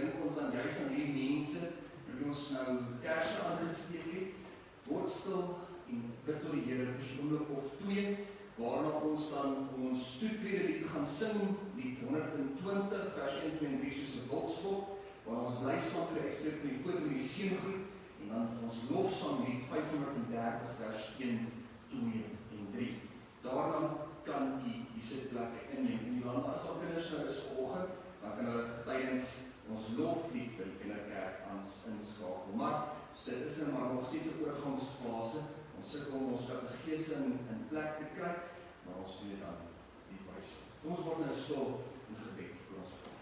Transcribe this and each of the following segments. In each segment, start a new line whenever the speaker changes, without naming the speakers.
dink ons dan juist aan die mense, wie ons nou kerse aangesteek het, word stil en bid tot die Here vir so 'n oomblik of 2, waarna ons dan ons toetrede lied gaan sing, lied 120, vers 1, 2 en 3, soos 'n wildspot, waar ons bly staan vir die uitspreek van die foto met die seëngroet, en dan ons lofsang lied 530, vers 1, 2 en 3. Daarna kan u sitplekke inneem. En die land, as al kinders nou is vanoggend, dan kan hulle tydens ons loflied by die kinderkerk inskakel. Maar dit is nou maar nog steeds 'n oorgangsfase. Ons sukkel om ons katekese in plek te kry, maar ons doen dit dan die wyse. Ons word nou stil in gebed vir ons Vader.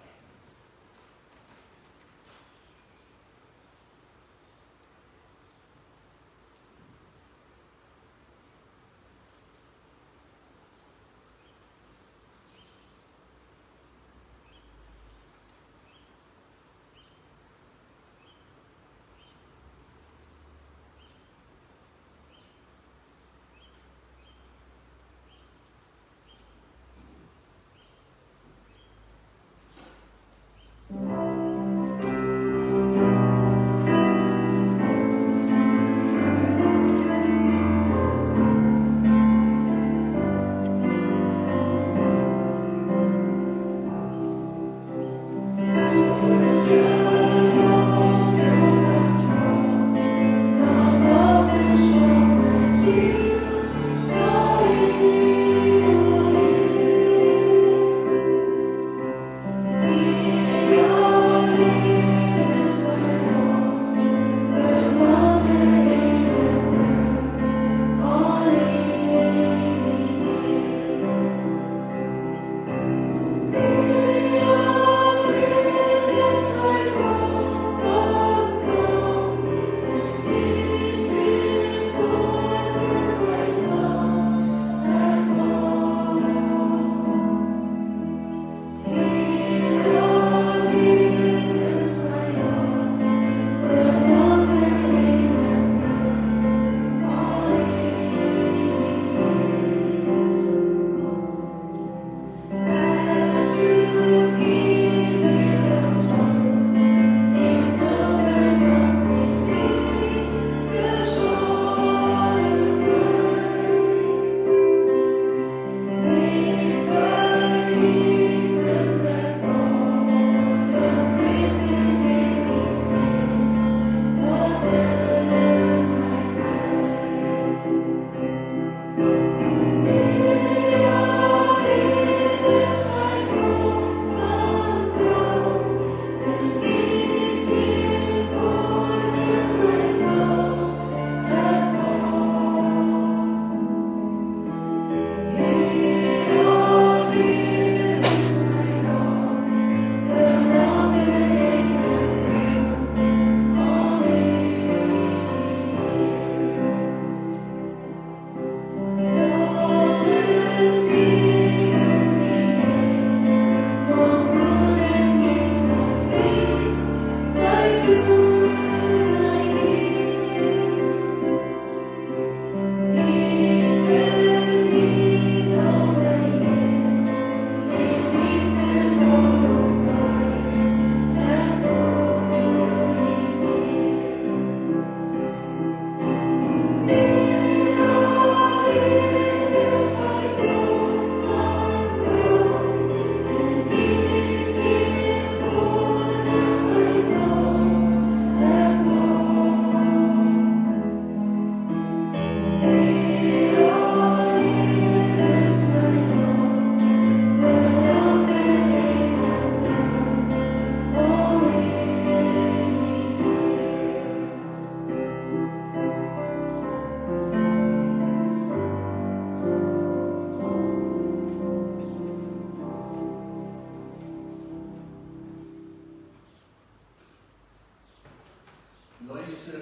Luister,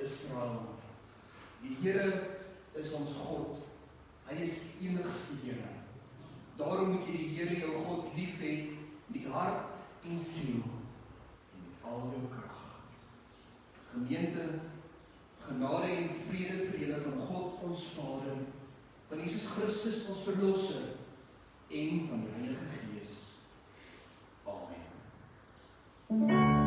Israel, die Here is ons God. Hy is die enigste Here. Daarom moet jy die Here jou God lief hê met hart en siel en met al jou krag. Gemeente, genade en vrede vir julle van God ons Vader, van Jesus Christus ons Verlosser en van die Heilige Gees. Amen.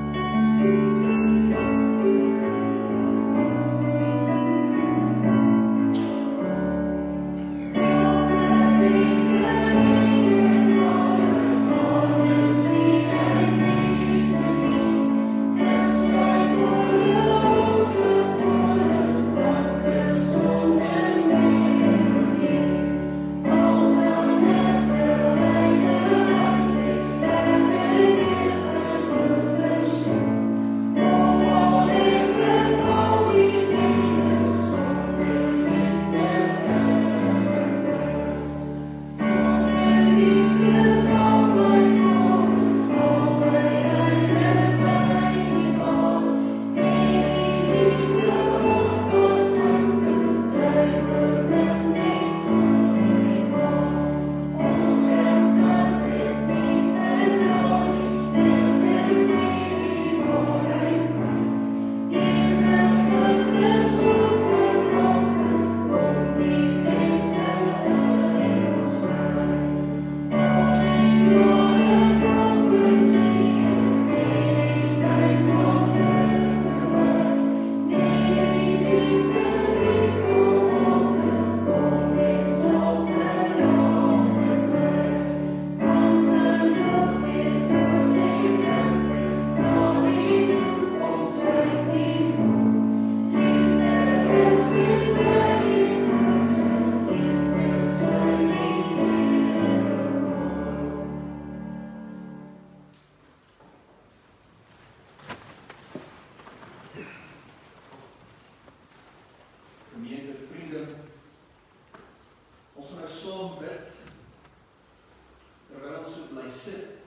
sit.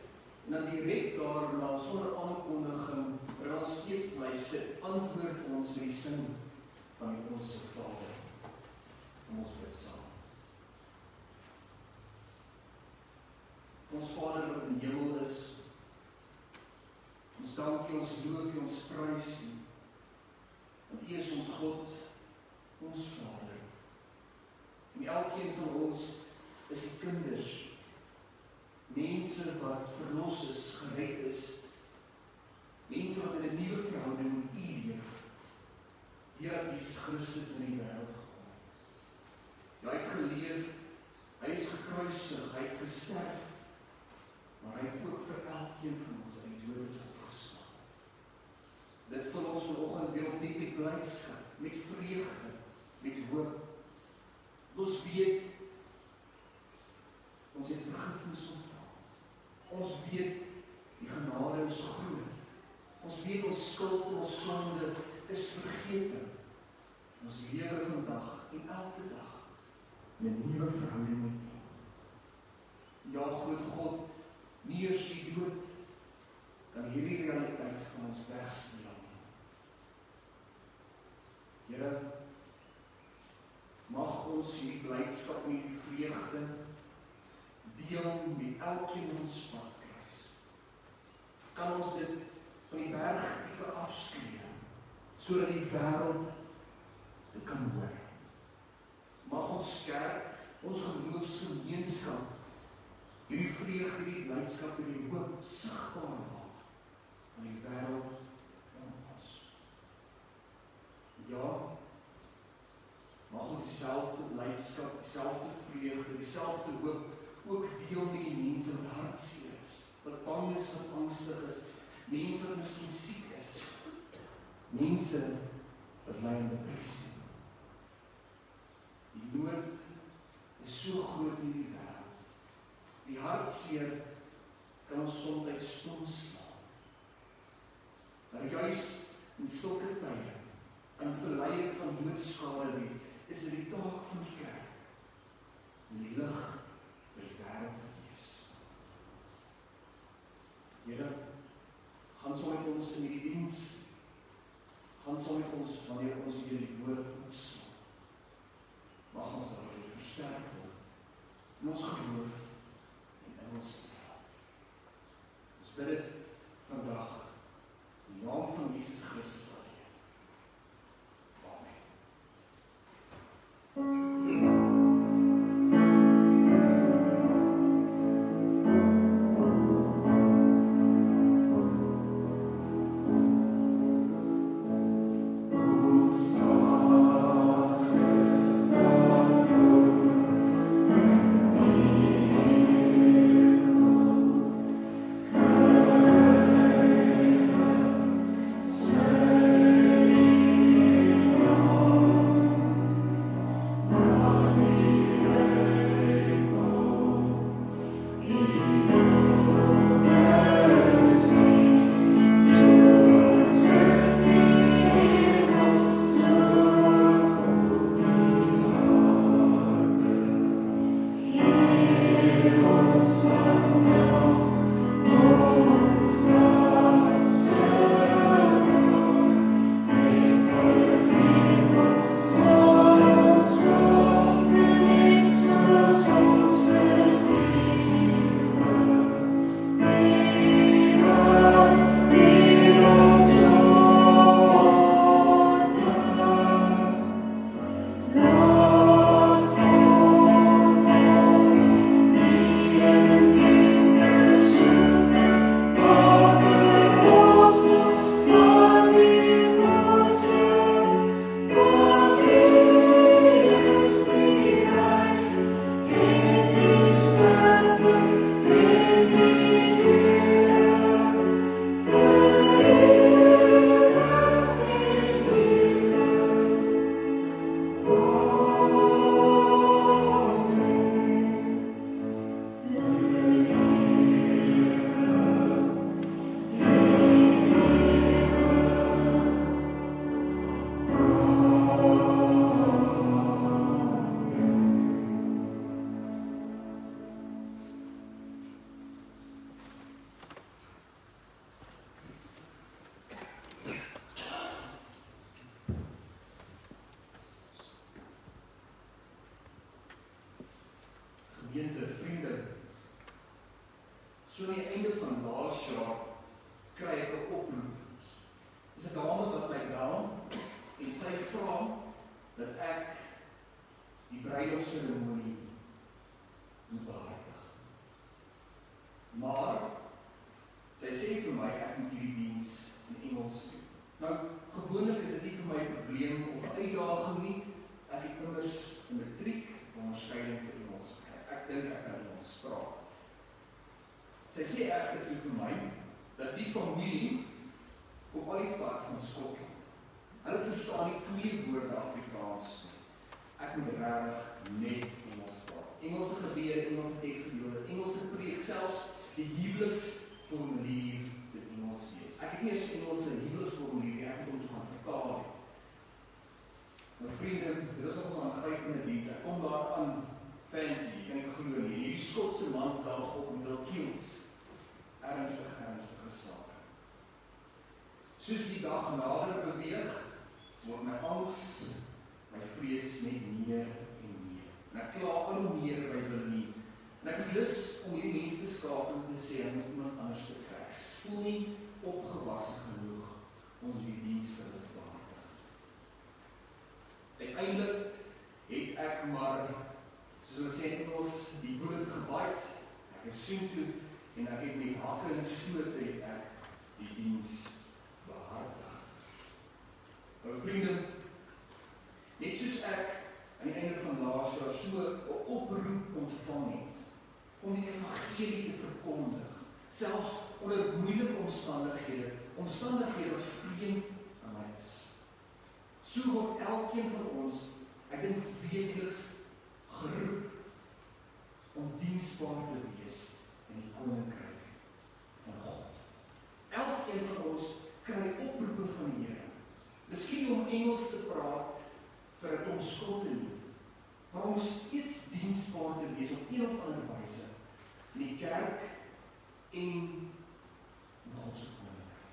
En dan direk daarna, sonder aankondiging, waar ons steeds bly sit, antwoord ons met die sin van die Onse Vader. Ons bid saam. Ons Vader wat in die hemel is, ons dank U, ons loof U, ons prys U, want U is ons God, ons Vader. En elkeen van ons is die kinders, mense wat verlos is, gered is, mense wat in 'n nuwe verhouding met U leef, deurdat Jesus Christus in die wêreld gekom het. Hy het geleef, hy is gekruisig, hy het gesterf, maar hy het ook vir elkeen van ons uit die dode opgestaan. Dit vul ons vanoggend weer opnuut met blydskap, met vreugde, met hoop. Ons weet, ons het vergifnis ontvang. Ons weet, die genade is groot. Ons weet, ons skuld en ons sonde is vergeten. Ons lewe vandag en elke dag in 'n nuwe verhouding met U. Ja, groot God, nie eers die dood kan hierdie realiteit van ons wegsteel nie. Here, mag ons hierdie blydskap en hierdie vreugde deel met elkeen in ons padkruis. Kan ons dit van die bergpieke afskree, sodat die wêreld dit kan hoor. Mag ons kerk, ons geloofsgemeenskap, hierdie vreugde, hierdie blydskap en hierdie hoop sigbaar maak aan die wêreld om ons. Ja, mag ons dieselfde blydskap, dieselfde vreugde, dieselfde hoop ook deel met die mense wat hartseer is, wat bang is, wat angstig is, mense wat miskien siek is, mense wat ly in depressie. Die nood is so groot in die wêreld. Die hartseer kan ons soms stom slaan. Maar juis in sulke tye, in verleie van doodskade, is dit die taak van die kerk om die lig vir die wêreld te wees. Here, gaan saam met ons in die diens, gaan saam met ons wanneer ons weer die woord opslaan. Mag ons daarin versterk word in ons geloof en in ons lewe. Ons bid dit vandag in die naam van Jesus Christus alleen. Amen. So aan die einde van laas jaar kry ek 'n oproep. Dis 'n dame wat my bel en sy vra dat ek die bruilofseremonie moet behartig. Maar sy sê vir my ek moet hierdie diens in Engels doen. Nou, gewoonlik is dit nie vir my 'n probleem of 'n uitdaging nie. Ek het immers 'n matriek onderskeiding vir Engels gekry. Ek dink ek kan Engels praat. Sy sê egter toe vir my dat die familie op al die pad van Skotland, hulle verstaan nie 2 woorde Afrikaans nie. Ek moet regtig net Engels praat. Engelse gebede, Engelse teksgedeelte, Engelse preek, selfs die huweliksformulier in Engels wees. Ek het nie eens Engelse huweliksformulier, ek het hom toe gaan vertaal. My vriende, dit is ons aangrypende diens. Ek kom daar aan fancy, jy kan nie glo nie. Hierdie Skotse mansdag op met hul kiels. Ernstige saak. Soos die dag nader beweeg, word my angs, my vrees net meer en meer. En ek kla al hoe meer by hulle nie. En ek is lus om hierdie mense te skaap en te sê, ek moet iemand anders te kry. Ek voel nie opgewasse genoeg om die diens vir hulle te behartig. Uiteindelik het ek maar, soos hulle sê in Engels, die bullet gebyt. Ek is soen toe en ek het met hakke en stoot het ek die diens behartig. Nou vriende, net soos ek aan die einde van laas jaar so 'n oproep ontvang het om die evangelie te verkondig, selfs onder moeilike omstandighede wat vreemd aan my is. So word elkeen van ons, ek dink weekliks geroep om diensbaar te wees in die koninkryk van God. Elkeen van ons kry oproepe van die Here. Miskien om Engels te praat vir 'n klomp skotte nie, maar om steeds diensbaar te wees op een of ander wyse in die kerk en in God se koninkryk.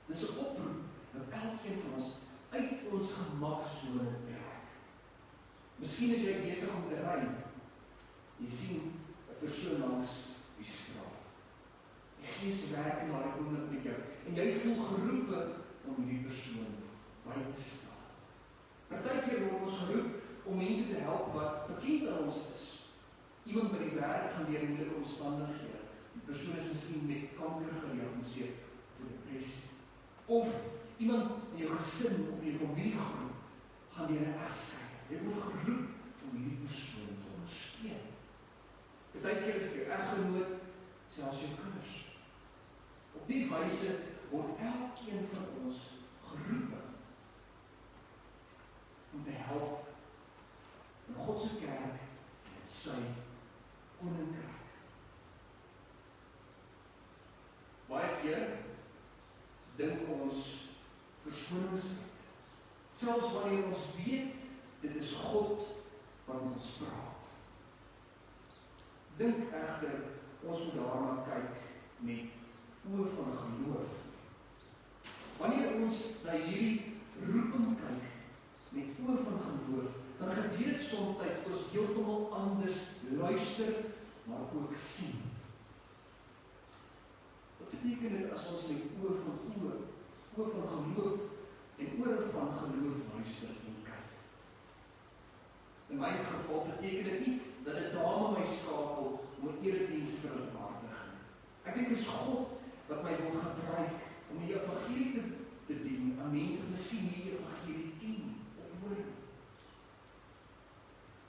Dis 'n oproep dat elkeen van ons uit ons gemaksone trek. Miskien is jy besig om te ry. Jy sien 'n persoon langs die straat. Die Gees werk in daai oomblik met jou en jy voel geroepe om hierdie persoon by te staan. Partykeer word ons geroep om mense te help wat bekend aan ons is. Iemand by die werk gaan deur moeilike omstandighede. Die persoon is miskien met kanker gediagnoseer of depressie. Of iemand in jou gesin of in jou familiegroep gaan deur 'n egskeiding. Jy word geroep om hierdie persoon te ondersteun. Partykeer is jou eggenoot, selfs jou kinders. Op die wyse word elkeen van ons geroep om te help in God se kerk en sy koninkryk. Baie keer dink ons verskonings uit. Selfs wanneer ons weet dit is God wat met ons praat. Dink egter ons moet daarna kyk met oë van geloof. Wanneer ons na hierdie roeping kyk met oë van geloof, dan gebeur dit soms dat ons heeltemal anders luister, maar ook sien. Wat beteken dit as ons met oë van geloof en ore van geloof luister en kyk? In my geval beteken dit nie dat 'n dame my skakel om 'n erediens vir hulle te behartig. Ek dink dit is God wat my wil gebruik om die evangelie te dien aan mense wat miskien nie die evangelie ken of hoor.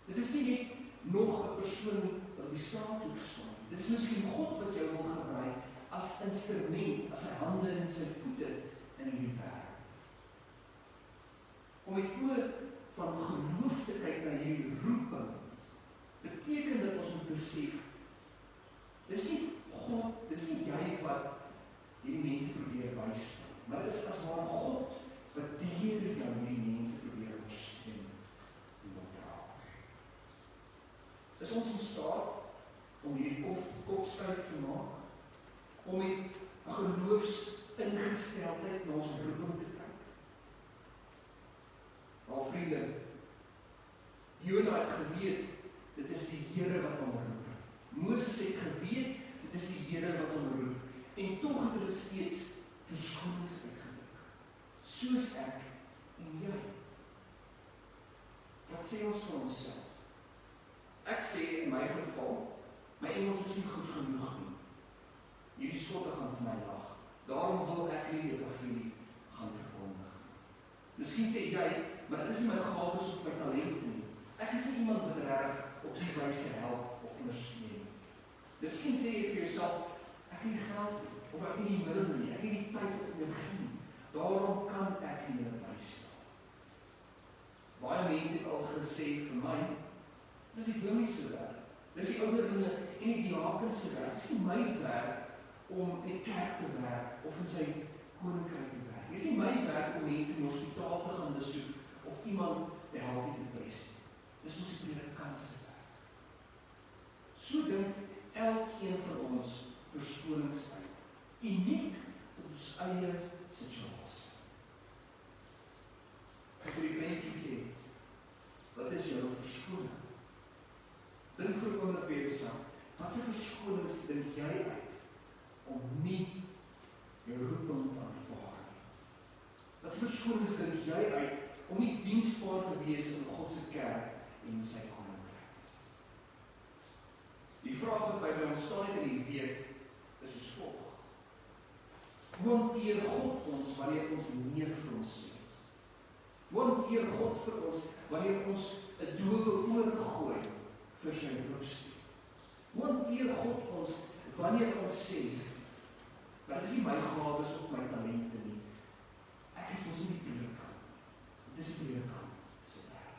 Dit is nie net nog 'n persoon wat op die straat hoek staan. Dit is miskien God wat jou wil gebruik as instrument, as sy hande en sy voete in hierdie wêreld. Om met oë van geloof te kyk na hierdie roeping, beteken dat ons moet besef, dis nie God, dis nie jy wat hierdie mense probeer bystaan, maar dit is as waar God wat deur jou hierdie mense probeer ondersteun en dra. Is ons in staat om hierdie kop styf te maak, om met 'n geloofsingesteldheid na ons roeping te kyk? Wel vriende, Jona het geweet, dit is die Here wat hom roep. Moses het geweet, dit is die Here wat steeds verskonings uitgedruk. Soos ek en jy. Wat sê ons vir onsself? Ek sê in my geval, my Engels is nie goed genoeg nie. Hierdie skotte gaan vir my lag. Daarom wil ek die evangelie gaan verkondig. Miskien sê jy, maar dit is nie my gawes of my talente nie. Ek is nie iemand wat reg op die wyse help of ondersteun. Miskien sê jy vir jouself, ek het nie geld nie, of ek het nie die middele nie, ek het nie die tyd of energie nie. Daarom kan ek nie bystaan. Baie mense het al gesê vir my, dis die dominee se werk, dis die ouderlinge en die diakens se werk, dis nie my werk om in die kerk te werk of in sy koninkryk te werk. Dis nie my werk om mense in die hospitaal te gaan besoek of iemand te help met depressie. Dis ons die predikant se werk. So dink elkeen van ons verskonings uit, uniek tot ons eie situasie. As jy die prentjie sê, wat is jou verskoning? Dink vir 'n oomblik by jouself, wat se verskonings dink jy uit om nie jou roeping te aanvaar nie? Wat se verskonings dink jy uit om nie diensbaar te wees in God se kerk en sy koninkryk? Die vraag wat by ons staan in die week is soos volg. Hoe hanteer God ons wanneer ons nee vir ons sê? Hoe hanteer God vir ons wanneer ons 'n dowe oor gooi vir sy roepstem? Hoe hanteer God ons wanneer ons sê, dat is nie my gawes of my talente nie. Ek is mos nie die predikant. Dit is die predikant se werk.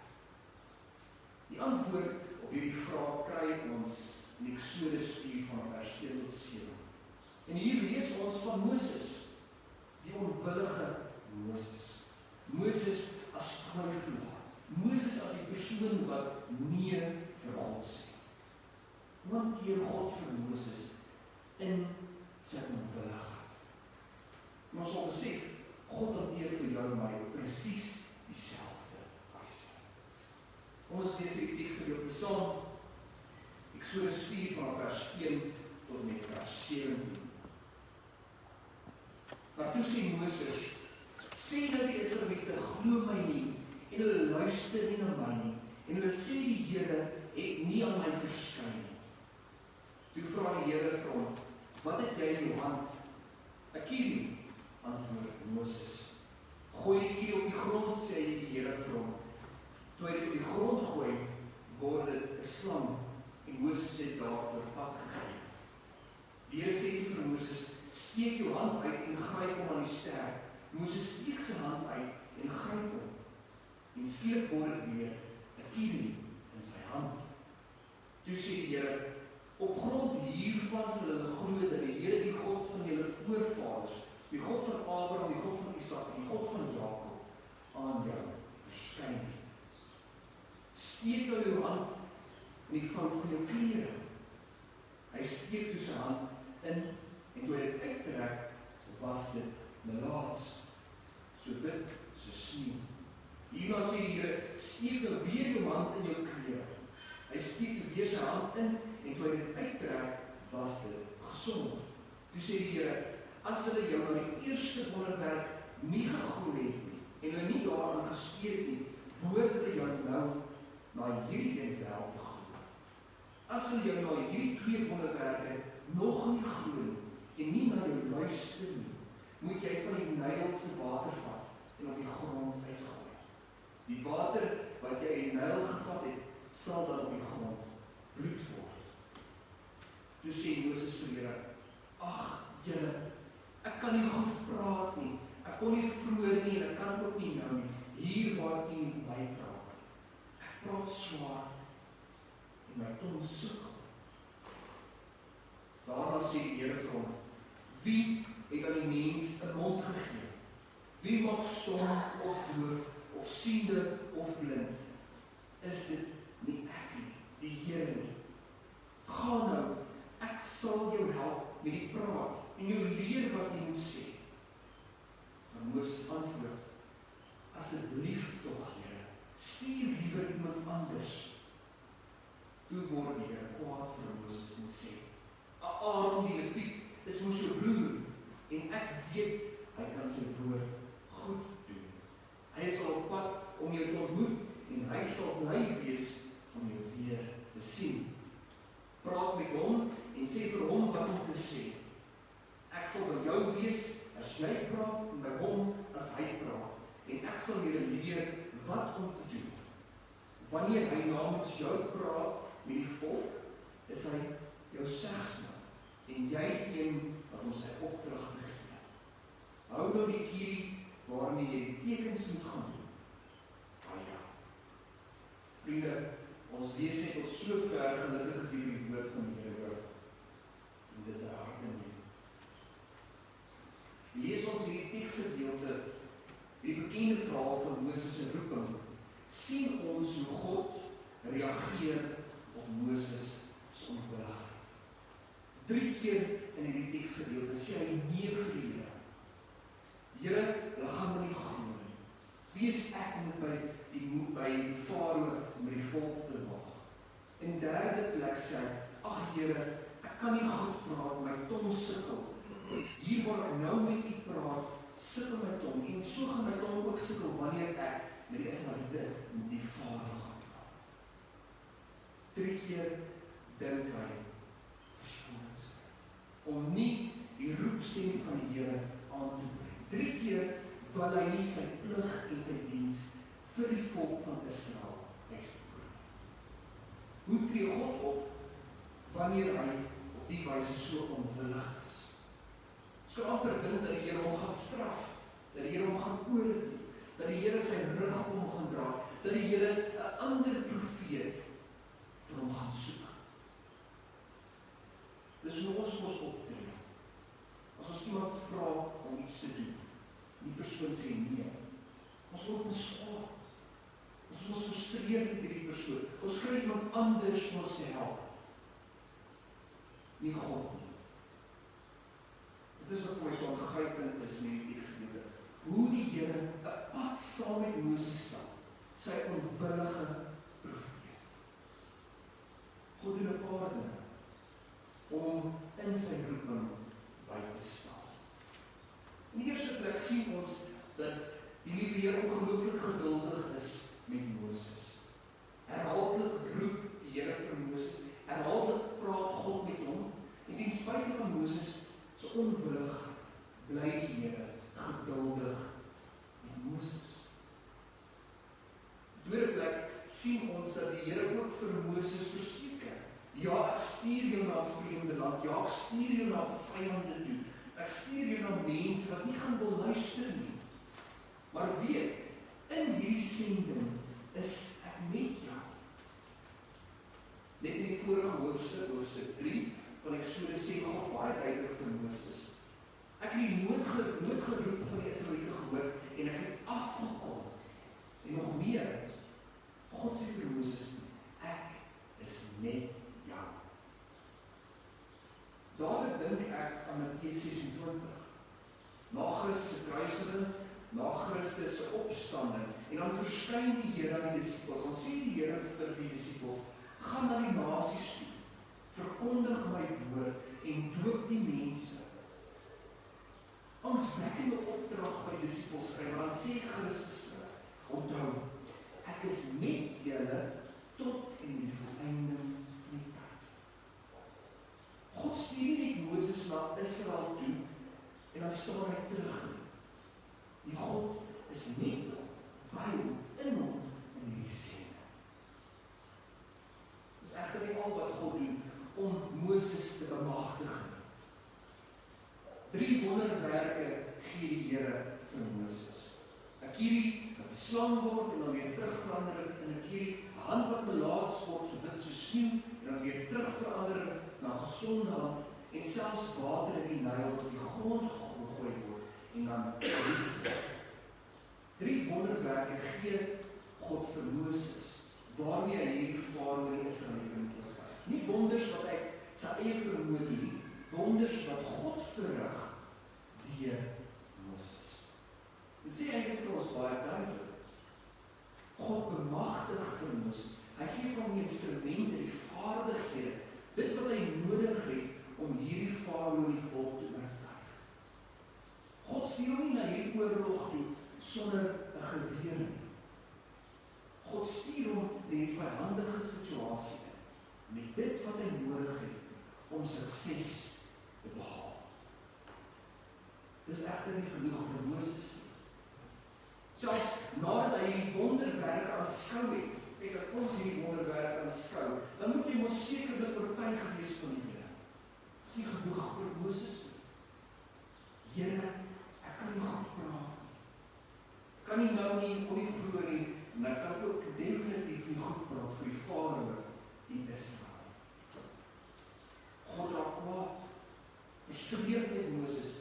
Die antwoord op hierdie vraag kry ons in Eksodus 4 van vers 1 tot 7. En hier lees ons van Moses, die onwillige Moses. Moses as twyfelaar. Moses as die persoon wat nee vir God sê. Hoe hanteer God vir Moses in sy onwilligheid? Maar ons sal besef, God hanteer vir jou en my presies dieselfde wyse. Ons lees die teksgedeelte saam. Eksodus 4 van vers 1 tot met vers 17. Maar toe sê Moses, sê dat die Israeliete glo my nie, en hulle luister nie na my nie, en hulle sê die Here het nie aan my verskyn nie. Toe vra die Here vir hom, wat het jy in jou hand? 'n Kierie, antwoord Moses. Gooi die kierie op die grond, sê die Here vir hom. Toe hy dit op die grond gooi, word dit 'n slang, en Moses het daarvoor pad gegee. Die Here sê vir Moses, steek jou hand uit en gryp hom aan die ster. Moses steek sy hand uit en gryp hom. En skielik word dit weer 'n kierie in sy hand. Toe sê die Here, op grond hiervan sal hulle glo dat die Here, die God van julle voorvaders, die God van Abraham, die God van Isak en die God van Jakob, aan jou verskyn het. Steek nou jou hand in die vou van jou klere. Hy steek toe sy hand in, en toe hy dit uittrek, was dit melaats, so wit so sneeu. Hierna sê die Here, steek nou weer jou hand in jou klere. Hy steek weer sy hand in, en toe hy dit uittrek, was dit gesond. Toe sê die Here, as hulle jou na die eerste wonderwerk nie geglo het nie, en hulle nie daaraan gespeet nie, behoort hulle jou nou na hierdie een wel te glo. As hulle jou na hierdie twee wonderwerke nog nie glo nie, en nie na jou luister nie, moet jy van die Nyl se water vat en op die grond uitgooi. Die water wat jy in die Nyl gevat het, sal dan op die grond bloed word. Toe sê Moses vir Here, ag Here, ek kan nie goed praat nie, ek kon nie vroeër nie, en ek kan ook nie nou nie, hier waar U met my praat. Ek praat swaar, en my tong sukkel. Daarna sê die Here vir hom, wie het aan die mens 'n mond gegee? Wie maak stom of doof, of siende of blind? Is dit nie ek nie, die Here nie? Gaan nou, ek sal jou help met die praat, en jou leer wat jy moet sê. Maar Moses antwoord, asseblief tog Here, stuur liewer iemand anders. Toe word die Here kwaad vir Moses en sê, Aaron die Leviet is mos jou broer, En ek weet, hy kan sy woord goed doen. Hy is al op pad om jou te ontmoet, en hy sal bly wees om jou weer te sien. Praat met hom, en sê vir hom wat om te sê. Ek sal by jou wees, as jy praat, en by hom, as hy praat. En ek sal julle leer wat om te doen. Wanneer hy namens jou praat met die volk, is hy jou segsman, en jy die een wat hom sy opdrag begee. Hou nou die kierie waarmee jy die tekens moet gaan doen. Ja. Vriende, ons lees net tot so ver, gelukkig is hierdie woord van die Here en dit te harte neem. Lees ons hierdie teksgedeelte, die bekende verhaal van Moses se roeping, sien ons hoe God reageer op Moses se onwilligheid. 3 keer in hierdie teksgedeelte sê hy nee vir die Here. Here, hulle gaan my nie glo nie. Wie is ek om by die Farao om die volk te waag? In derde plek sê hy, ag Here, ek kan nie goed praat, my tong sukkel. Hier waar ek nou met u praat, sukkel my tong, en so gaan my tong ook sukkel wanneer ek met die Israeliete met die Farao gaan praat. 3 keer dink hy, verskoning, om nie die roepstem van die Here aan te bring. 3 keer wil hy nie sy plig en sy diens vir die volk van Israel uitvoer. Hoe tree God op wanneer hy op die wyse so onwillig is? So amper dink dat die Here hom gaan straf, dat die Here hom gaan oordeel, dat die Here sy rug om gaan dra, dat die Here 'n ander profeet vir hom gaan soek. Dis hoe ons mos optree. As ons iemand vra om iets te doen, die persoon sê nee, ons word beswaar. Ons mos frustreerd met hierdie persoon. Ons kry iemand anders om ons te help. Nie God nie. Dit is wat vir my so aangrypend is in die teksgedeelte. Hoe die Here 'n pad saam met Moses stap, sy onwillige profeet. God doen 'n paar dinge om in sy roeping by te staan. In die eerste plek sien ons dat die liewe Here ongelooflik geduldig is met Moses. Herhaaldelik roep die Here vir Moses, herhaaldelik praat God met hom, en ten spyte van Moses se onwilligheid, bly die Here geduldig met Moses. In tweede plek sien ons dat die Here ook vir Moses verseker, ja, ek stuur jou na 'n vreemde land, ja, ek stuur jou na vyande toe, ek stuur jou na mense wat nie gaan wil luister nie. Maar weet, in hierdie sending is ek met jou. Net in die vorige hoofstuk 3 van Eksodus sê God baie duidelik vir Moses, ek het die noodgeroep van die Israeliete gehoor en ek het afgekom. En nog meer, God sê vir Moses, ek is met jou. Dadelik dink ek aan Matteus 26. Na Christus se kruisiging, na Christus se opstanding, en dan verskyn die Here aan die disippels, dan sê die Here vir die disippels, gaan na die nasies toe, verkondig my woord en doop die mense. Angswekkende opdrag by die disippels kry, maar dan sê Christus vir, onthou, ek is met julle tot en die volëinding van die tyd. God stuur nie Moses na Israel toe en dan staan hy terug. Die God is met hom, by hom, in hom, in hierdie sending. Dis egter nie al wat God doen om Moses te bemagtig. 3 wonderwerke gee die Here vir Moses. 'n Kierie wat slang word en dan weer terugverander in 'n kierie, 'n hand wat melaats word so wit so sneeu en dan weer terugverander na 'n gesonde hand, en selfs water in die Nyl wat op die grond gegooi word en dan 3 wonderwerke gee God vir Moses, waarmee hy hierdie Farao en die Israeliete moet oortuig. Nie wonders wat hy sy eie vermoë doen nie, wonders wat God verrig deur Moses. Dit sê eintlik vir ons baie duidelik. God bemagtig vir Moses. Hy gee hom die instrumente, die vaardighede, dit wat hy nodig het om hierdie Farao en die volk te oortuig. stuur hom nie na hierdie oorlog toe sonder 'n geweer nie. God stuur hom in die vyandige situasie met dit wat hy nodig het om sukses te behaal. Dis egter nie genoeg vir Moses nie. Selfs nadat hy die wonderwerke aanskou het, kyk, as ons hierdie wonderwerke aanskou, dan moet jy mos sekerlik oortuig gewees van die Here. Is nie genoeg vir Moses nie. Here, ek kan nie goed praat nie. Ek kan nie nou nie, kon nie vroeër nie, en ek kan ook definitief nie goed praat vir die Farao in Israel. God raak kwaad, frustreerd met Moses,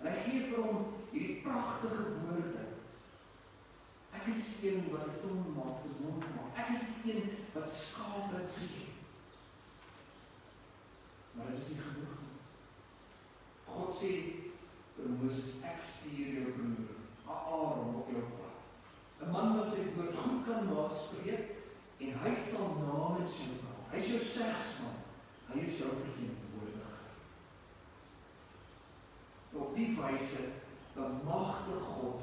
en hy gee vir hom hierdie pragtige woorde. Ek is die een wat die tong maak, die mond maak. Ek is die een wat skape sien. Maar dit is nie genoeg nie. God sê vir Moses, ek stuur jou broer, Aaron op jou pad. 'n man wat sy woord goed kan naspreek, en hy sal namens jou praat. Hy is jou segsman, hy is jou verteenwoordiger. Op die wyse bemagtig God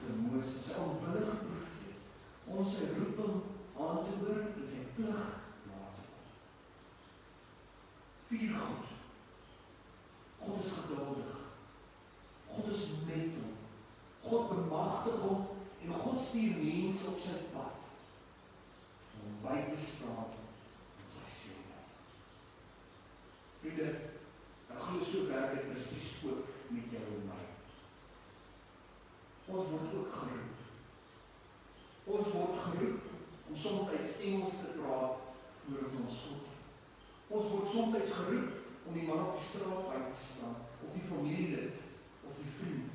vir Moses, sy onwillige profeet, om sy roeping aan te hoor en sy plig na te kom. 4 goed. God is geduldig. God is met hom. God bemagtig hom en God stuur mense op sy pad om by te staan in sy sending. Vriende, ek glo so werk dit presies ook met jou en my. Ons word ook geroep. Ons word geroep om soms Engels te praat voor ons God. Ons word soms geroep om die man op die straat by te staan, of die familielid, of die vriend.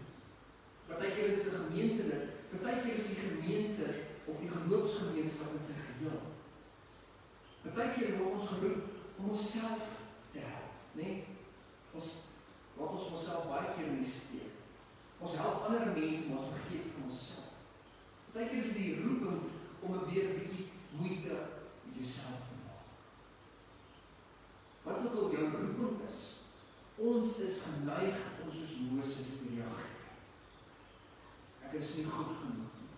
Partykeer is die gemeentelid, partykeer is die gemeente, of die geloofsgemeenskap in sy geheel. Partykeer word ons geroep om onsself te help, nee? Ons laat ons onsself baie keer in die steek. Ons help ander mense, maar ons vergeet van onsself. Partykeer is die roeping om 'n bietjie moeite met jouself te maak. Wat ook al jou roeping is, ons is geneig om soos Moses te reageer. Ek is nie goed genoeg nie.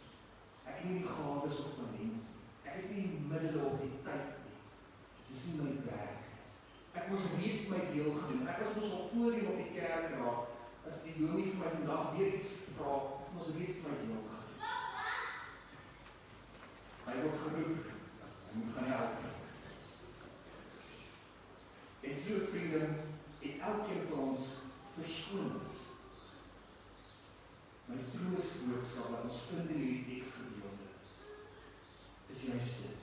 Ek het nie die gawes of talent. Ek het nie die middele of die tyd nie. Dit is nie my werk. Ek moes reeds my deel gedoen. Ek was mos al voorheen op die kerk raak. As die dominee vir my vandag weer iets vra, ek moes reeds my deel gedoen. Hy word geroep. Hy moet gaan help. En so, vriende, en elkeen van ons verskoonings. Maar die troostboodskap wat ons vind in hierdie teksgedeelte is juist dit.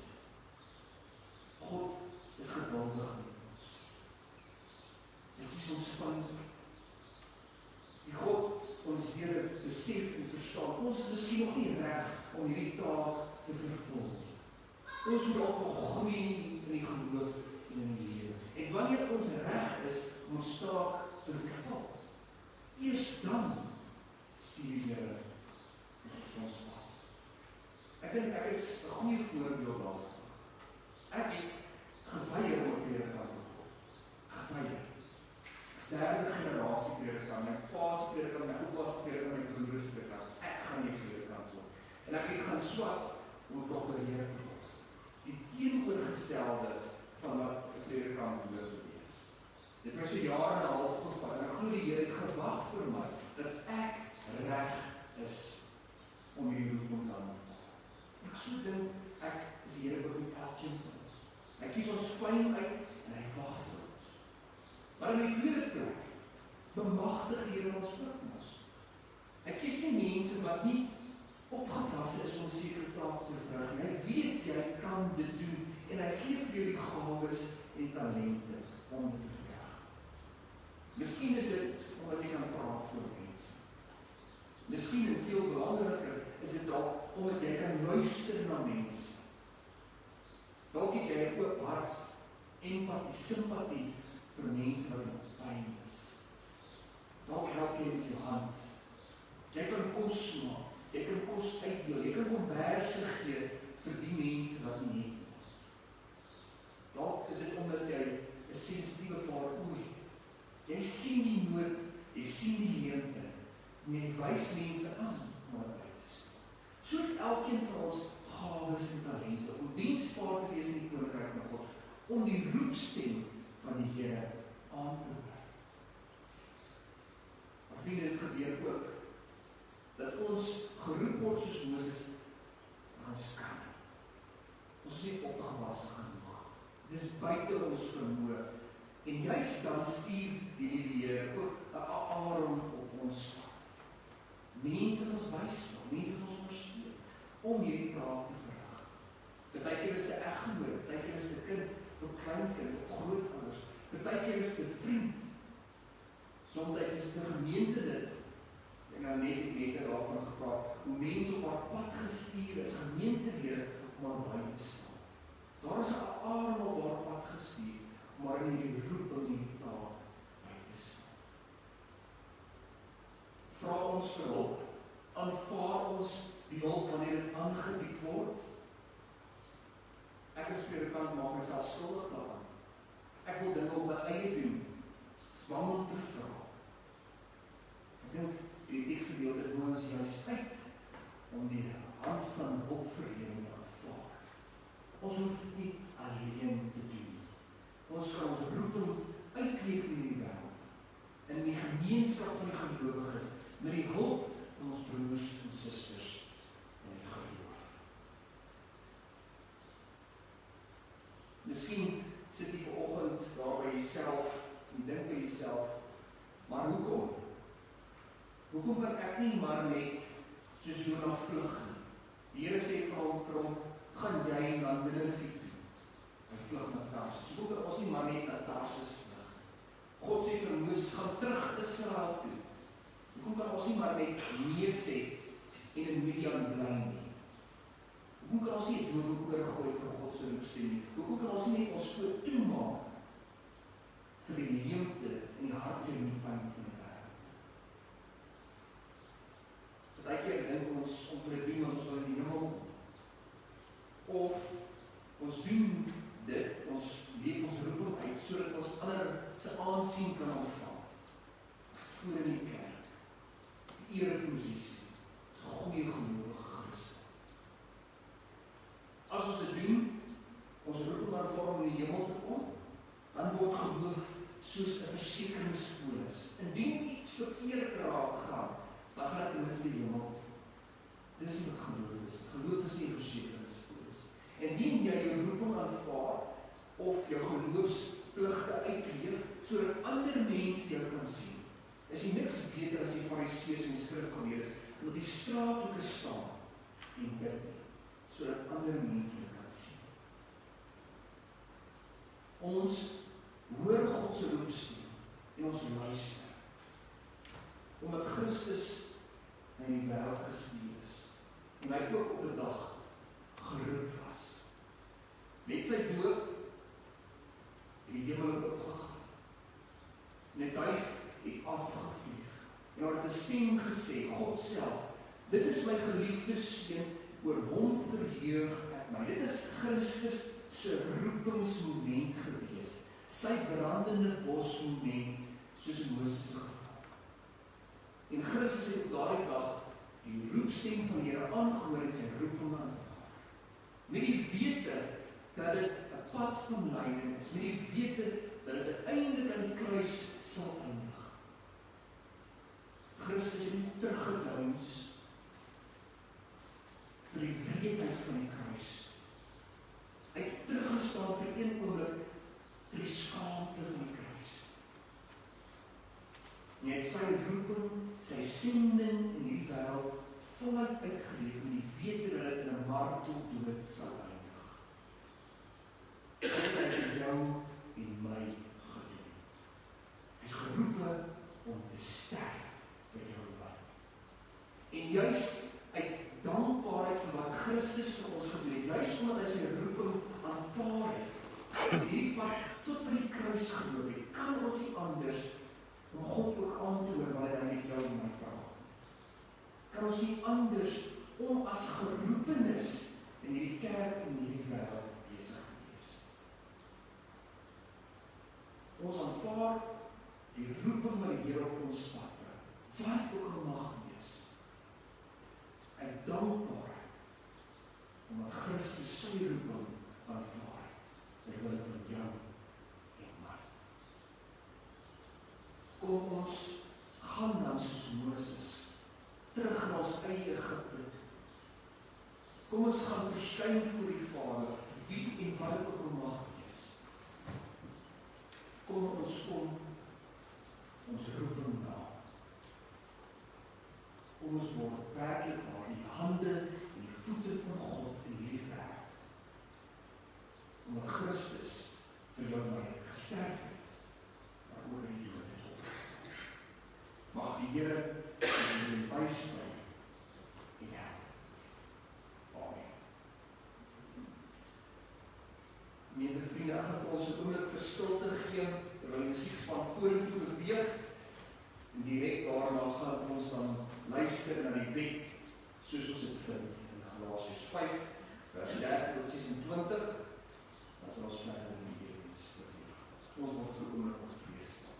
God is geduldig met ons. Hy kies ons vryheid. Die God ons Here besef en verstaan. Ons is miskien nog nie reg om hierdie taak te vervul. Ons moet ook nog groei in die geloof en in die lewe. En wanneer ons reg is om ons taak te vervul, eers dan stuur die Here ons pad. Ek dink ek is 'n goeie voorbeeld daarvan. Ek het geweier om 'n predikant te word. Geweier. Ek is derde generasie predikant, my pa se predikant, my oupa se predikant, my broer se predikant. Ek gaan nie predikant word. En ek het gaan swat om doktoreer te word. Die teenoorgestelde van wat 'n predikant behoort te wees. Dit het my so jare en 'n half gevat, en ek glo die Here het gewag vir my, dat ek reg is om hierdie roeping aan te vat. Ek so dink, ek is die Here ook met elkeen van ons. Hy kies ons fyn uit en hy wag vir ons. Maar in die tweede plek, bemagtig die Here ons ook ons. Hy kies nie mense wat nie opgewasse is om sekere taak te verrig. Hy weet jy kan dit doen en hy gee vir jou die gawes en die talente om dit te verrig. Miskien is dit omdat jy kan praat voor mense. Miskien en veel belangriker is dit dalk omdat jy kan luister na mense. Dalk het jy 'n oop hart, empatie, simpatie vir mense wat in pyn is. Dalk help jy met jou hand. Jy kan kos maak, jy kan kos uitdeel, jy kan komberse gee vir die mense wat nie het. Dalk is dit omdat jy 'n sensitiewe paar oë het. Jy sien die nood, jy sien die leemte, En jy wys mense aan om dit uit te staan. So het elkeen van ons gawes en talente om diensbaar te wees in die koninkryk van God, om die roepstem van die Here aan te hoor. Maar vriende, dit gebeur ook dat ons geroep word soos Moses, maar ons kan nie. Ons is nie opgewasse genoeg. Dit is buite ons vermoë. En juist dan stuur die Here ook 'n Aaron op ons pad. Mense ons wysmaak, mense ons ondersteun om hierdie taak te verrig. Partykeer is 'n eggenoot, partykeer is 'n kind of kleinkind of grootouers, partykeer is 'n vriend. Soms is dit 'n gemeentelid. En nou net daarvan gepraat, hoe mense op haar pad gestuur is, gemeentelede om haar by te staan. Daar is 'n Aaron op haar pad gestuur, maar in hierdie roeping en die taak by te staan. Vra ons vir hulp, aanvaar ons die hulp wanneer dit aangebied word. Ek as predikant maak myself skuldig daaraan. Ek wil dinge op my eie doen, is bang om te vra. Ek dink, die tekstgedeelte noem ons juist uit om die hand van hulpverlening te aanvaar. Ons hoef dit nie alleen te doen. Ons kan ons roeping uitleef in die wêreld, in die gemeenskap van die gelowiges, met die hulp van ons broers en susters in die geloof. Miskien sit jy vanoggend daar by jouself en dink by jouself, maar hoekom? Hoekom kan ek nie maar net soos Jonah vlug nie? Die Here sê vir hom, gaan jy na Ninive toe. Hy vlug na Tarsis. Hoekom kan ons nie maar net na Tarsis vlug? God sê vir Moses, gaan terug Israel toe. Hoekom kan ons nie maar net nee sê en in Midian bly nie? Hoekom kan ons nie 'n dood oorgooi vir God se roepstem nie? Hoekom kan ons nie net ons oë toemaak vir die leemte en die hartseer en die pyn van die wêreld? Partykeer dink ons wil dit doen, want ons wil in die hemel kom. Of ons doen dit, ons leef ons roeping uit, sodat ons ander se aansien kan ontvang. As voor in die kerk, die ereposisie, as 'n goeie gelowige Christen. As ons dit doen, ons roeping aanvaar om in die hemel te kom, dan word geloof soos 'n versekeringspolis. Indien iets verkeerd raak gaan, dan gaan ek ten minste die hemel toe. Dis nie wat geloof is. Geloof is nie 'n versekeringspolis. Indien jy jou roeping aanvaar of jou geloofspligte uitleef, sodat ander mense jou kan sien, is jy niks beter as die Fariseërs en die skrifgeleerdes en op die straathoeke staan en bid, sodat ander mense jou kan sien. Ons hoor God se roepstem en ons luister, omdat Christus na die wêreld gestuur is en hy ook op 'n dag geroep was. Met sy doop die hemel opgegaan. En 'n duif het afgevlieg. En daar het 'n stem gesê, God self, dit is my geliefde seun, oor hom verheug ek my. Dit is Christus se roepingsmoment gewees. Sy brandende bosmoment, soos in Moses se geval. En Christus het op daardie dag die roepstem van die Here aangehoor en sy roeping aanvaar. Met die wete dat dit 'n pad van lyding is, met die wete dat dit uiteindelik aan die kruis sal eindig. Christus het nie teruggedouns vir die wreedheid van die kruis. Hy het teruggestaan vir een oomblik vir die skaamte van die kruis. En hy het sy roeping, sy sending in die wêreld voluit uitgeleef met die wete dat dit in 'n marteldood sal eindig. Dit het vir jou en my gedoen. Hy is geroepe om te sterf vir jou lewe. En juist uit dankbaarheid vir wat Christus vir ons gedoen het, juist omdat hy sy roeping aanvaar het, en hierdie pad tot by die kruis geloop het, kan ons nie anders om God ook aan te hoor wanneer hy met jou en my praat. Kan ons nie anders om as geroepenis in hierdie kerk en hierdie wêreld besig wees. Ons aanvaar die roeping wat die Here op ons pad bring, wat ook al mag wees, uit dankbaarheid, omdat Christus sy roeping aanvaar, terwille van jou en my. Kom ons gaan dan soos Moses, terug na ons eie Egipte. Kom ons gaan verskyn voor die Vader, wie en wat ook al mag wees. Kom ons roeping na. Kom ons word werklik waar die hande en die voete van God in hierdie wêreld. Omdat Christus vir jou en my gesterf het, maar ook in die dood het opgestaan. Mag die Here ons in bystaan en help. Amen. Gemeente vriende, ek gaan vir ons 'n oomblik vir stilte gee, terwyl die musiekspan vorentoe beweeg, en direk daarna gaan ons dan luister na die wet, soos ons dit vind in Galasiërs 5, vers 13 tot 26, dan sal ons verder in die diens beweeg. Ons wil vir 'n oomblik of twee staan.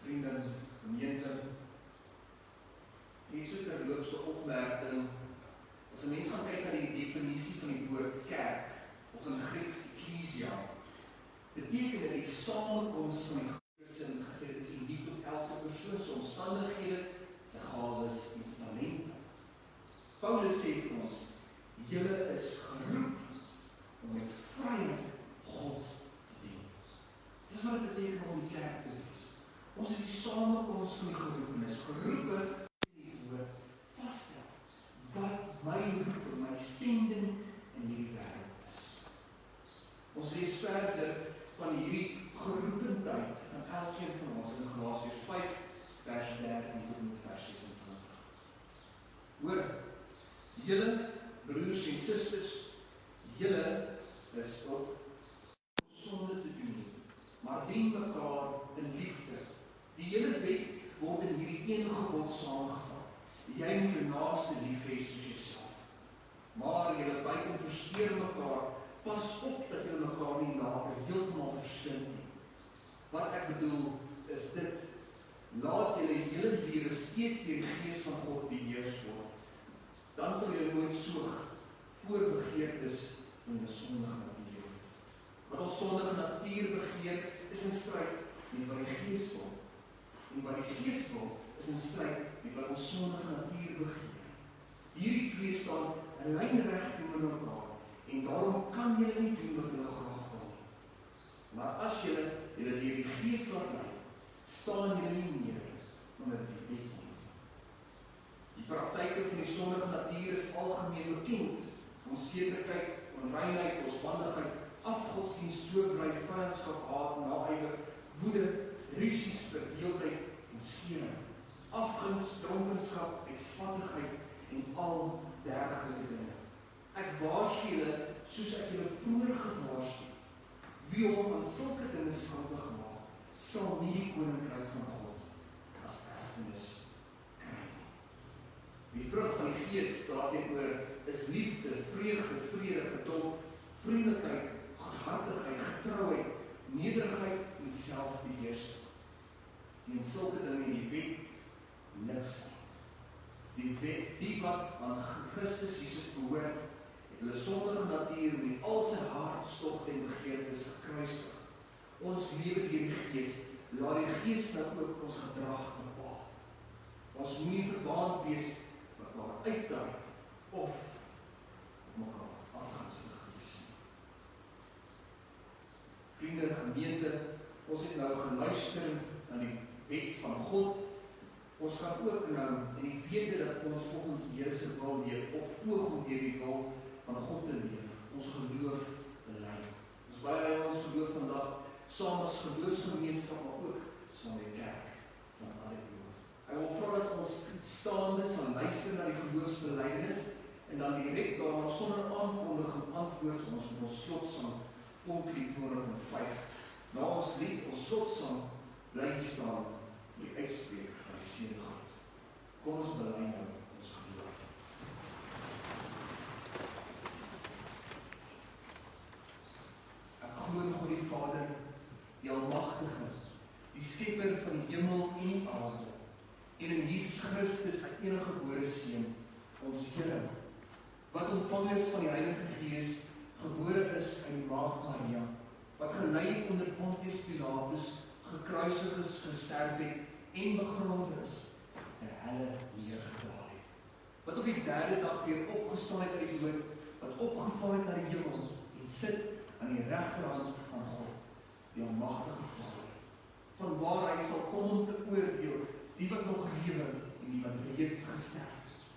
Vrienden, gemeente, hier so terloopse opmerking, as 'n mens gaan kyk na die definisie van die woord kerk, of in Grieks ekklesia, beteken dit die samekoms van die Christen, gesê dit is uniek tot elke persoon se omstandighede, sy gawes en sy talente. Paulus sê vir ons, julle is geroep om met vryheid God te dien. Dis wat dit beteken om die kerk te wees. Ons is die samekoms van die geroepenis, geroepe die woord vasstel, wat my roep en my sending in hierdie wêreld is. Ons lees verder van hierdie geroependheid van elkeen van ons in Galasiërs 5, vers 13 tot met vers 26. Hoor, julle broers en susters, julle is ook sonde te doen nie, maar dien mekaar in liefde. Die hele wet word in hierdie een gebod saamgevat. Jy moet jou naaste lief hê soos jouself. Maar julle buiten versteur mekaar, pas op dat julle mekaar nie later heeltemal verslind nie. Wat ek bedoel is dit, laat julle hele lewe steeds deur die Gees van God beheers word. Dan sal julle nooit soog voorbegeertes van 'n sondige natuur. Wat ons sondige natuur begeer, is in stryd met wat die Gees wil. En wat die Gees wil, is in stryd met wat ons sondige natuur begeer. Hierdie twee staan lynreg teenoor mekaar, en daarom kan julle nie doen wat julle graag wil nie. Maar as julle deur die Gees laat lei, staan julle nie meer onder die wet nie. Die praktyke van die sondige natuur is algemeen bekend. Onsekerheid, onreinheid, losbandigheid, afgodsdienst, towery, vyandskap, haat, naaiwer, woede, rusies, verdeeldheid en skering, afguns, dronkenskap, uitspattigheid en al dergelike dinge. Ek waarsku julle soos ek julle vroeër gewaarsku. Wie hom aan sulke dinge skuldig maak, sal nie die koninkryk van God as erfenis kry nie. Die vrug van die Gees daarteenoor is liefde, vreugde, vrede, geduld, vriendelikheid, goedhartigheid, getrouheid, nederigheid en selfbeheersing. En sulke dinge in die wet niks nie. Die wet, die wat aan Christus Jesus behoort, het hulle sondige natuur met al sy hartstogte en begeertes gekruisig. Ons lewe deur die Gees, laat die Gees nou ook ons gedrag bepaal. Ons moenie verwaand wees mekaar uitdaag of mekaar afgunstig wees nie. Vriende, gemeente, ons het nou geluister na die wet van God, Ons gaan ook nou in die wete dat ons volgens die Here se wil leef, of poog om deur die wil van God te leef, ons geloof bely. Ons bely ons geloof vandag saam as geloofsgemeenskap, maar ook saam met die kerk van alle eeuwig. Ek wil vra dat ons staande sal luister na die geloofsbelydenis en dan direk daarna sonder aankondiging antwoord ons met ons slotsang Volkslied 205. Na ons lied, ons slotsang bly staan vir die uitspreek van die Seun God. Kom ons bely nou ons geloof. Ek glo in God die Vader, die Almagtige, die Skepper van die hemel en die aarde, en in Jesus Christus, sy eniggebore Seun, ons Here, wat ontvang is van die Heilige Gees, gebore is in die Maagd Maria, wat gelei onder Pontius Pilatus, gekruisig is, gesterf het en begrawe is, ter helle neergedaal het, wat op die derde dag weer opgestaan het uit die dood, wat opgevaar het na die hemel en sit aan die regterhand van God, die Almagtige Vader, van waar hy sal kom om te oordeel die wat nog lewe en die wat reeds gesterf het.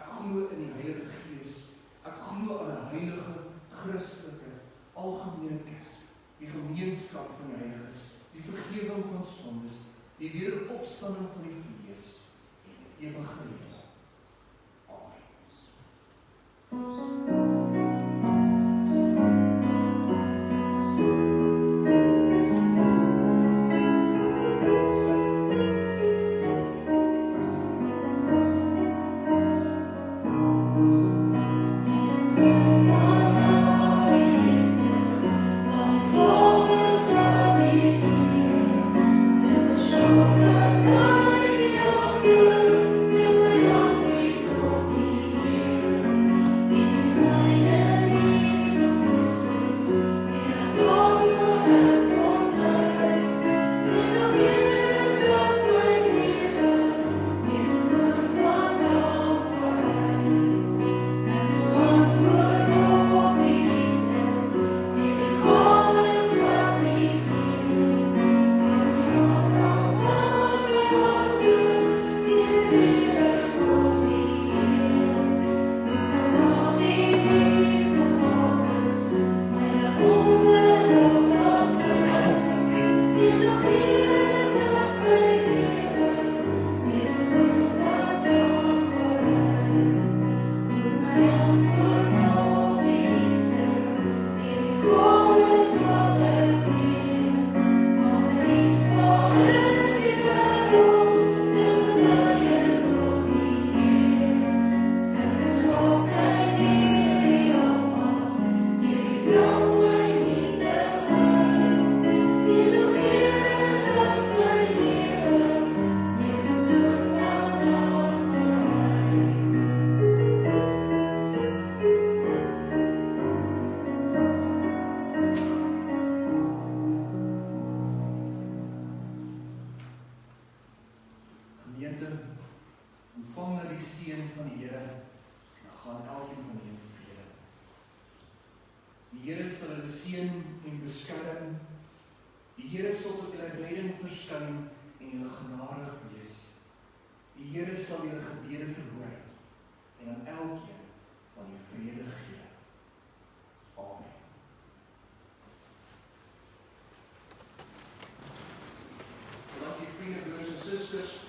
Ek glo in die Heilige Gees, ek glo aan 'n heilige, Christelike, algemene kerk, die gemeenskap van die heiliges, die vergewing van sondes, die wederopstanding van die vlees en die ewige lewe. Amen. Ontvang nou die seën van die Here, en gaan elkeen van julle vrede. Die Here sal hulle seën en beskerm. Die Here sal tot julle redding verskyn en julle genadig wees. Die Here sal julle gebede verhoor en aan elkeen van julle vrede gee. Amen. Dankie vriende, broers en susters.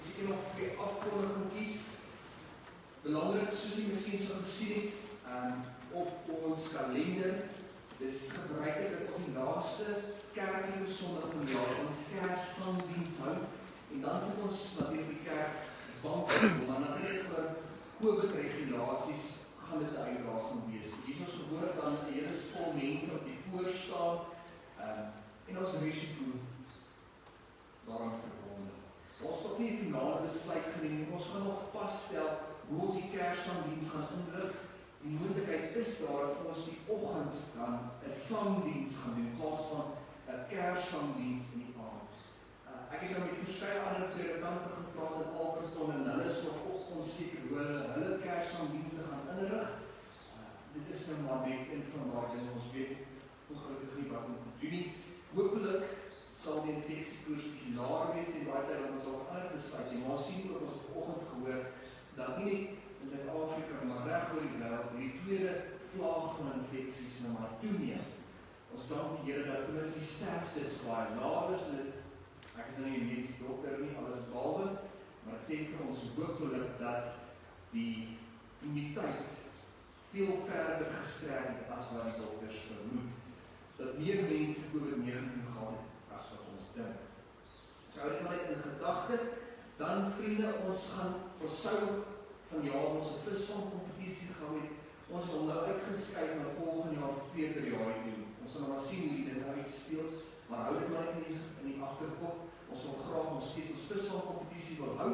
Ek sê nog 'n afkondiging kies. Belangrik, soos jy miskien sal gesien het, op ons kalender, dis gebruik dat ons die laaste kerkdiens Sondag van die jaar ons Kerssangdiens hou, en dan sit ons natuurlik die kerk bank, maar natuurlik vir COVID-regulasies gaan dit 'n uitdaging wees. Hier is ons gehoor dan 'n hele spul mense op die voor staan, en ons risiko daaraan verbonde. Ons het nie 'n finale besluit geneem nie, ons gaan nog vasstel hoe ons die Kerssangdiens gaan inrig. Die moontlikheid is daar dat ons die oggend dan 'n sangdiens gaan doen, in plaas van 'n Kerssangdiens in die aand. Ek het nou met verskeie ander predikante gepraat in Alberton en hulle is nog op onseker hoe hulle Kerssangdienste gaan inrig. Dit is nou maar net een van daardie dinge, ons weet hoe gelukkig nie wat moet doen nie. Hoopelik sal die infeksiekoers bietjie laer wees en baie tyd ons al ander besluit. Maar ons sien ook ons het vanoggend gehoor dat nie net in Suid-Afrika maar reg oor die wêreld die tweede vlaag van infeksies nou maar toeneem. Ons dank die Here dat ons die sterftes baie laag is. Ek is nou nie 'n mediese dokter nie, alles behalwe, maar ek sê vir ons hopelik dat die immuniteit veel verder gestrek het as wat die dokters vermoed. Dat meer mense COVID-19 gehad het as wat ons dink. So hou dit maar net in gedagte. Dan vriende, ons sou vanjaar ons visvangkompetisie gehou het. Ons wil nou uitgeskuif na volgende jaar Februarie doen. Ons sal nou maar sien hoe die dinge uitspeel, maar hou dit maar net in die agterkop. Ons wil graag ons visvangkompetisie wil hou.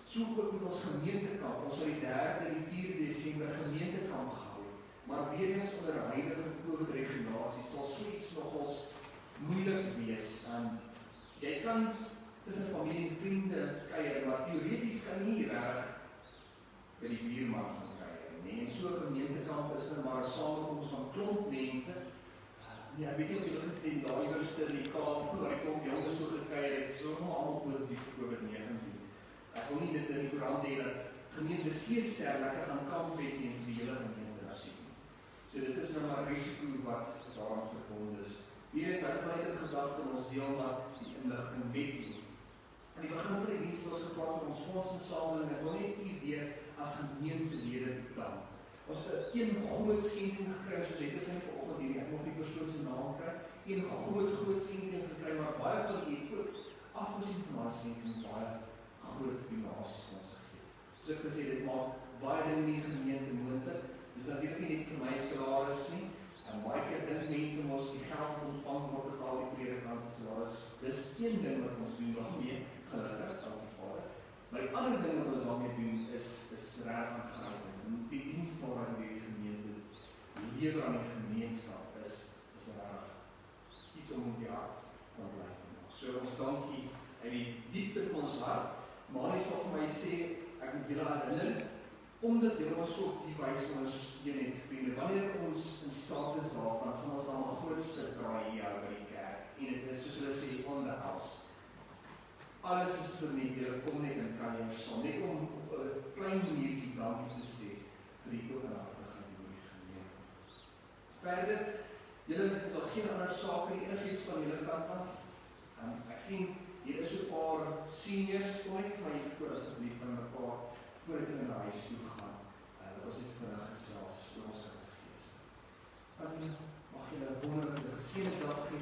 So ook met ons gemeentekamp. Ons sal die 3de en die 4de Desember gemeentekamp gehou. Maar weer eens onder huidige COVID-regulasies sal so iets nogals moeilik wees. Jy kan tussen familie en vriende kuier, maar teoreties kan jy nie reg by die buurman gaan kuier nie. En so 'n gemeentekamp is nou maar 'n samekoms van klomp mense. Ja, weet jy of julle gesien daai universiteit in die Kaap, waar die klomp jonges so gekuier het, so almal positief vir COVID-19. Ek wil nie dit in die koerant hê dat gemeente Steedster lekker gaan kamp het en die hele gemeente nou sien. So dit is nou maar 'n risiko wat daaraan verbonde is. Hier is ek maar net in gedagte ons deel maar die inligting met u. Aan die begin van die diens het ons gepraat met ons fondsinsameling. Ek wil net u weet as gemeentelede betaal. Ons het een groot skenking gekry, soos ek gesê het vanoggend hier, ek moet die persoon se naam kry. Een groot skenking gekry, maar baie van u het ook afgesien van daai skenking baie groot donasies vir ons gegee. Soos ek gesê het, dit maak baie dinge in die gemeente moontlik. Dis natuurlik nie net vir my salaris nie. En baie keer dink mense mos die geld ontvang word betaal die predikant se salaris. Dis een ding wat ons doen daarmee, gelukkig dankie Vader. Maar die ander ding wat ons daarmee doen is reg aangrypend. Die diensbaarheid in die gemeente, die lewe aan die gemeenskap is reg iets om in die hart van bly te maak. So ons dank u uit die diepte van ons hart. Maar hy sal vir my sê, ek moet julle herinner, omdat julle ons op die wyse ondersteun het, vriende, wanneer ons in staat is daarvan, gaan ons dan 'n groot stuk draai hier by die kerk. En dit is soos hulle sê, on the house. Alles is verniet, julle kom net in kuier saam, net om op 'n klein maniertjie dankie te sê vir die openhartigheid in die gemeente. Verder, julle sal geen ander sake nie, enigiets van julle kant af. Ek sien, hier is so 'n paar seniors, kom net vir my voor asseblief van mekaar, voordat julle na huis toe gaan. Dat ons net vinnig gesels oor ons Heilige Gees. Mag julle 'n wonderlike geseënde dag hê.